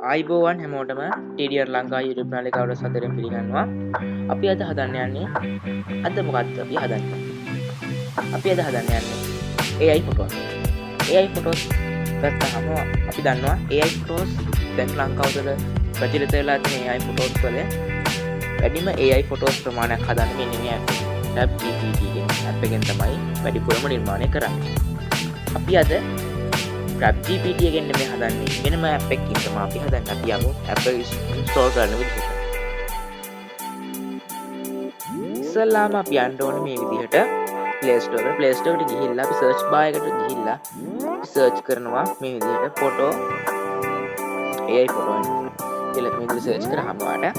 ආයිබෝවන් හැමෝටම TDR Lanka YouTube නාලිකාවට සදරෙන් පිළිගන්නවා. අපි අද හදන්න යන්නේ අද මොකක්ද අපි හදන්නේ? අපි අද හදන්න යන්නේ AI photos. AI photos ගත්තාම අපි දන්නවා AI photos දැන් ලංකාව තුළ ප්‍රචලිත වෙලා තියෙන AI photos වල වැඩිම AI photos ප්‍රමාණයක් හදන්න මෙන්න මේ app GPT කියන app එකෙන් තමයි වැඩිපුරම නිර්මාණය කරන්නේ. අපි අද GPT එකෙන් මේ හදන්නේ වෙනම app එකකින් තමයි අපි හදන්නේ. අපි යමු app එක install කරන්න විදිහට. ඉස්සල්ලාම අපි යන්න ඕනේ මේ විදිහට Play Store එකට ගිහිල්ලා අපි search bar එකට ගිහිල්ලා search කරනවා මේ විදිහට photo AI photo කියලා මේ විදිහට search කරාම ඔයාලට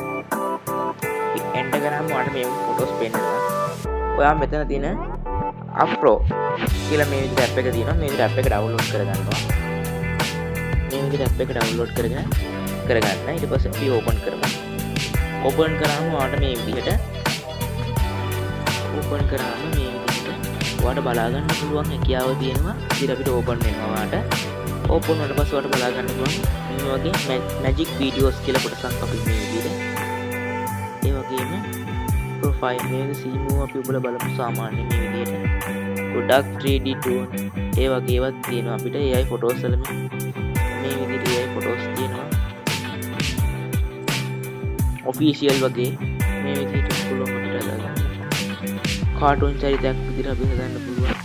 enter කරාම ඔයාලට මේ photos පේනවා. ඔයා මෙතන තියෙන Afro කියලා මේ විදිහට app එක තියෙනවා. මේ විදිහට app එක download කරගන්නවා. මේ විදිහට app එක download කරගන්න. ඊට පස්සේ අපි open කරමු. open කරාම ඔයාලට මේ විදිහට ඔයාලට බලා ගන්න පුළුවන් හැකියාව තියෙනවා. ඉතින් අපිට open වෙනවා ඔයාලට. open වුණාට පස්සේ ඔයාලට බලා ගන්න පුළුවන් මේ වගේ magic videos කියලා කොටසක් අපි මේ විදිහට. ඒ වගේම profile මේ සීමුව අපි ඔබලා බලමු සාමාන්‍ය මේ විදිහට. ගොඩක් 3D tool ඒ වගේ ඒවත් තියෙනවා අපිට AI photos වල මේ විදිහට AI photos තියෙනවා. official වගේ මේ විදිහට පුළුවන් අපිට හදාගන්න. කාටුන් චරිතයක් විදිහට අපි හදන්න පුළුවන්.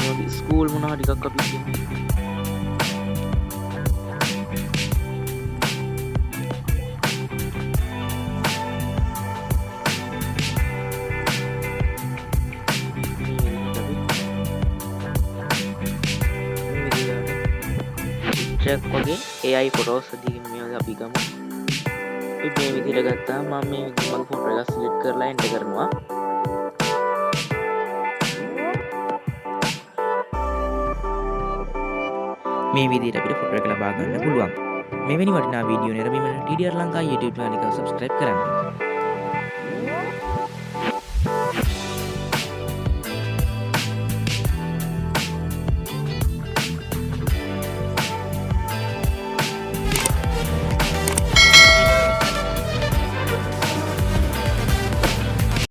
මේ ස්කූල් මොනවා ටිකක් අපි කියමු. වගේ AI photos දිගින් මේ අපි ගමු. අපි මේ විදිහට ගත්තා මම මේ මගේ ෆොටෝ එක සිලෙක්ට් කරලා එන්ටර් කරනවා. මේ විදිහට අපිට ෆොටෝ එක ලබා ගන්න පුළුවන්. මෙවැනි වටිනා වීඩියෝ නිරමීමට TDR ලංකා YouTube channel එක subscribe කරන්න.